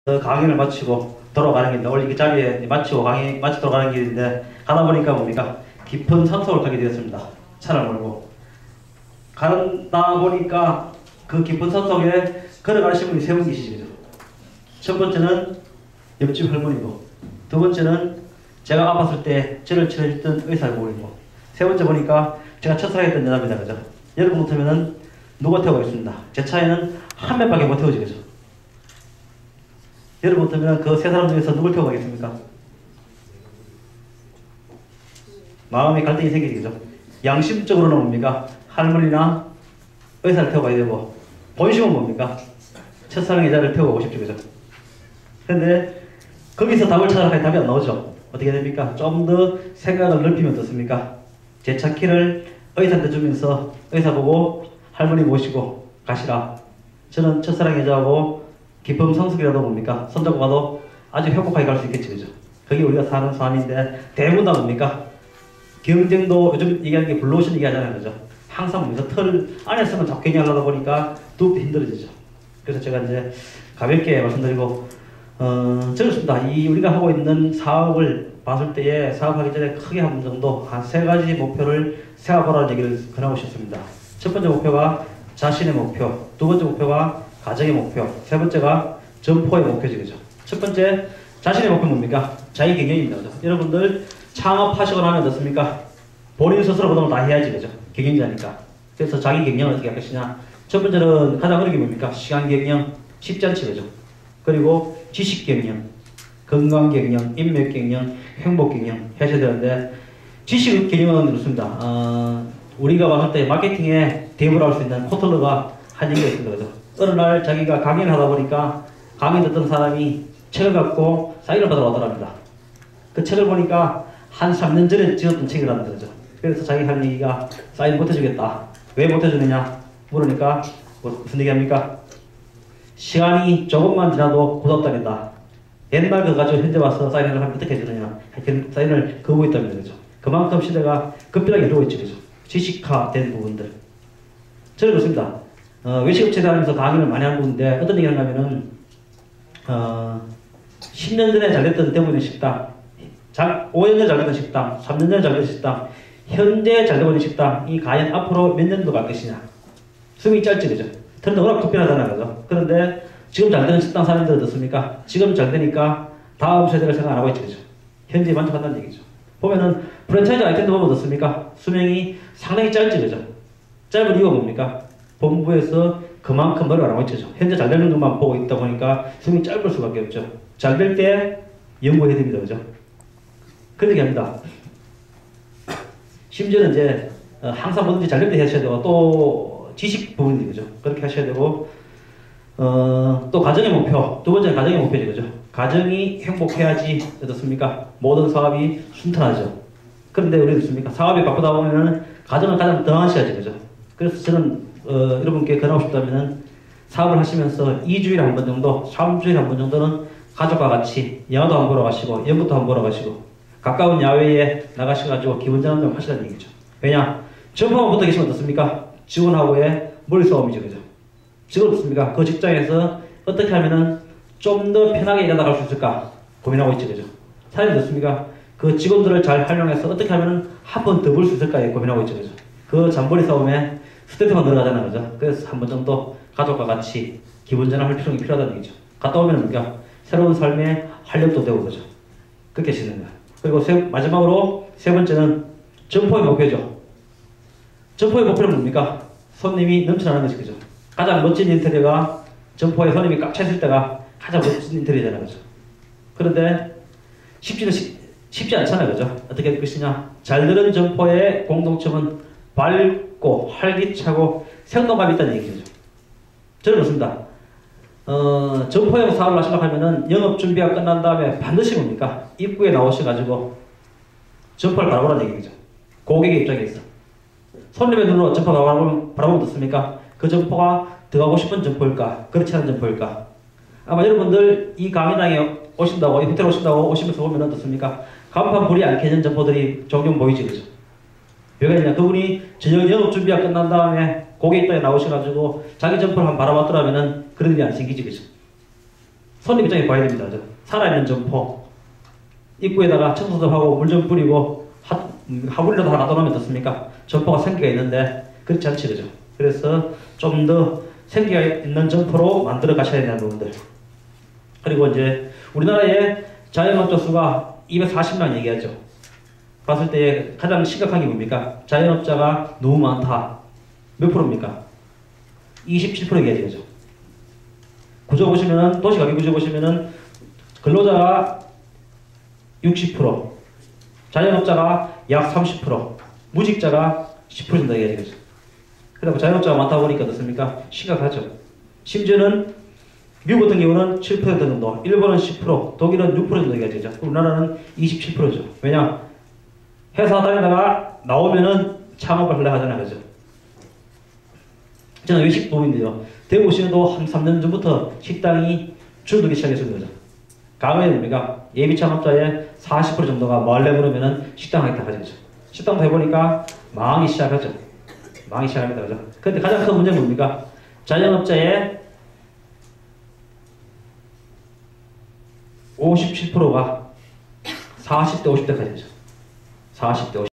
강의를 마치고 돌아가는 길인데, 원래 이 자리에 마치고 강의 마치 돌아가는 길인데, 가다 보니까 뭡니까? 깊은 산속을 가게 되었습니다. 차를 몰고. 가다 보니까 그 깊은 산속에 걸어가시는 분이 세 분 계시죠. 첫 번째는 옆집 할머니고, 두 번째는 제가 아팠을 때 저를 치료해줬던 의사 할머니고, 세 번째 보니까 제가 첫사랑했던 여자입니다. 그죠? 여러분 같으면은 누가 태워가겠습니다. 제 차에는 한 명밖에 못 태우지. 그죠? 여러분 같으면 그 세 사람 중에서 누굴 태워가겠습니까? 마음의 갈등이 생기죠. 양심적으로는 뭡니까? 할머니나 의사를 태워가야 되고, 본심은 뭡니까? 첫사랑 여자를 태워가고 싶죠. 그죠? 근데 거기서 답을 찾아가야 답이 안 나오죠. 어떻게 됩니까? 좀 더 생각을 넓히면 어떻습니까? 제 차 키를 의사한테 주면서 의사 보고 할머니 모시고 가시라. 저는 첫사랑 여자하고 깊은 성숙이라도 뭡니까? 손잡고 가도 아주 행복하게 갈 수 있겠지. 그죠? 그게 우리가 사는 삶인데, 대부분 다 뭡니까? 경쟁도 요즘 얘기하는 게 블루오션 얘기하잖아요. 그죠? 항상 뭡니까? 틀 안에서만 자꾸 경쟁하려다 보니까 더욱더 힘들어지죠. 그래서 제가 이제 가볍게 말씀드리고, 저렇습니다. 이 우리가 하고 있는 사업을 봤을 때에 사업하기 전에 크게 한 번 정도 한 세 가지 목표를 세워보라는 얘기를 권하고 싶습니다. 첫 번째 목표가 자신의 목표, 두 번째 목표가 가정의 목표, 세 번째가 점포의 목표죠. 그죠? 첫 번째, 자신의 목표는 뭡니까? 자기 경영입니다. 그죠? 여러분들 창업하시거나 하면 어떻습니까? 본인 스스로 보통을 다 해야지. 그죠? 경영자니까. 그래서 자기 경영을 어떻게 할 것이냐? 첫 번째는 가장 어려운 게 뭡니까? 시간 경영, 쉽지 않지. 그죠? 그리고 지식 경영, 건강 경영, 인맥 경영, 행복 경영 하셔야 되는데, 지식 경영은 그렇습니다. 우리가 봤을 때 마케팅에 대부를 할 수 있는 코틀러가 한 얘기가 있습니다. 그죠? 어느 날 자기가 강연을 하다 보니까 강의 듣던 사람이 책을 갖고 사인을 받으러 왔더랍니다. 그 책을 보니까 한 3년 전에 지었던 책이라는 거죠. 그래서 자기 할 얘기가 사인 못해주겠다. 왜 못해주느냐 물으니까 무슨 얘기합니까? 시간이 조금만 지나도 굳었다겠다. 옛날 그 가지고 현재 와서 사인을 하면 어떻게 해주느냐. 사인을 거부했다는 거죠. 그만큼 시대가 급변하게 이루고 있죠. 그죠? 지식화된 부분들. 저는 그렇습니다. 외식업체 다니면서 강의를 많이 하는 건데, 어떤 얘기를 하냐면은 10년 전에 잘 됐던 대부분의 식당, 5년 전에 잘 됐던 식당, 3년 전에 잘 됐던 식당, 현재 잘 되고 있는 식당이 과연 앞으로 몇 년도 갈 것이냐. 숨이 짧지. 그죠? 그런데 워낙 급변하잖아요. 그죠? 그런데 지금 잘 되는 식당 사람들 어떻습니까? 지금 잘 되니까 다음 세대를 생각 안 하고 있죠. 그죠? 현재에 만족한다는 얘기죠. 보면은 프랜차이즈 아이템도 보면 어떻습니까? 수명이 상당히 짧지. 그죠? 짧은 이유가 뭡니까? 본부에서 그만큼 노력을 안 하고 있죠. 현재 잘 되는 것만 보고 있다 보니까 수명이 짧을 수밖에 없죠. 잘 될 때 연구해야 됩니다. 그죠? 그런 얘기 합니다. 심지어는 이제 항상 뭐든지 잘 될 때 하셔야 되고, 또 지식 부분이 그죠? 그렇게 하셔야 되고, 또 가정의 목표, 두 번째는 가정의 목표죠. 그죠? 가정이 행복해야지 어떻습니까? 모든 사업이 순탄하죠. 그런데 우리 어떻습니까? 사업이 바쁘다 보면은 가정을 가장 더 하셔야죠. 그죠? 그래서 저는 여러분께 권하고 싶다면은 사업을 하시면서 2주일에 한 번 정도, 3주일에 한 번 정도는 가족과 같이 영화도 한번 보러 가시고, 연극도 한번 보러 가시고, 가까운 야외에 나가셔가지고 기분 전환 좀 하시라는 얘기죠. 왜냐? 점포만 붙어 계시면 어떻습니까? 직원하고의 머리싸움이죠. 그죠? 직원 어떻습니까? 그 직장에서 어떻게 하면은 좀 더 편하게 일하다 갈 수 있을까 고민하고 있죠. 그죠? 사장님 어떻습니까? 그 직원들을 잘 활용해서 어떻게 하면은 한 번 더 벌 수 있을까에 고민하고 있죠. 그죠? 그 잔머리 싸움에 스트레스만 들어가잖아요. 그죠? 그래서 한 번 정도 가족과 같이 기분 전환할 필요가 필요하다는 얘기죠. 갔다 오면 뭡니까? 새로운 삶의 활력도 되고 그죠? 그렇게 시는 거예요. 그리고 마지막으로 세 번째는 점포의 목표죠. 점포의 목표는 뭡니까? 손님이 넘쳐나는 것이 그죠? 가장 멋진 인테리어가 점포에 손님이 꽉 찼을 때가 가장 멋진 인테리어잖아요. 그죠? 그런데 쉽지 않잖아요. 그죠? 어떻게 될 것이냐? 잘 되는 점포의 공동점은 밝고 활기차고 생동감이 있다는 얘기죠. 저는 그렇습니다. 점포형 사업을 하시려고 하면은 영업 준비가 끝난 다음에 반드시 뭡니까? 입구에 나오셔가지고 점포를 바라보라는 얘기죠. 고객의 입장에서. 손님의 눈으로 점포가 바라보면 어떻습니까? 그 점포가 들어가고 싶은 점포일까? 그렇지 않은 점포일까? 아마 여러분들 이 강의장에 오신다고, 이 호텔 오신다고 오시면서 보면 어떻습니까? 간판 불이 안 켜진 점포들이 종종 보이지. 그죠? 왜 그러냐? 그분이 저녁 영업 준비가 끝난 다음에 고객 입장에 나오셔가지고 자기 점포를 한번 바라봤더라면은 그런 일이 안 생기지. 그죠? 손님 입장에 봐야 됩니다. 살아있는 점포 입구에다가 청소도 하고 물 좀 뿌리고 화분이라도 하나 놔놓으면 어떻습니까? 점포가 생기가 있는데 그렇지 않지 그죠? 그래서 좀 더 생기가 있는 점포로 만들어 가셔야 되는 부분들. 그리고 이제 우리나라의 자영업자 수가 240만 얘기하죠. 봤을 때 가장 심각한 게 뭡니까? 자영업자가 너무 많다. 몇 프로입니까? 27% 얘기하죠. 구조 보시면은 도시가계 구조 보시면은 근로자가 60%, 자영업자가 약 30%, 무직자가 10% 정도 얘기하죠. 그러다 자영업자가 많다 보니까 어떻습니까? 심각하죠. 심지어는 미국 같은 경우는 7% 정도, 일본은 10%, 독일은 6% 정도 얘기하죠. 우리나라는 27%죠. 왜냐? 회사 다니다가 나오면은 창업을 하려고 하잖아요. 그죠? 저는 외식도민인데요. 대구 시에도 한 3년 전부터 식당이 줄어들기 시작했습니다. 거죠. 과거에 뭡니까? 예비 창업자의 40% 정도가 뭐 하려고 그러면은 식당 하겠다 하죠. 식당도 해보니까 망하기 시작하죠. 망하기 시작합니다. 그죠? 근데 가장 큰 문제는 뭡니까? 자영업자의 57%가 40대 50대까지 되죠. 40대 50대.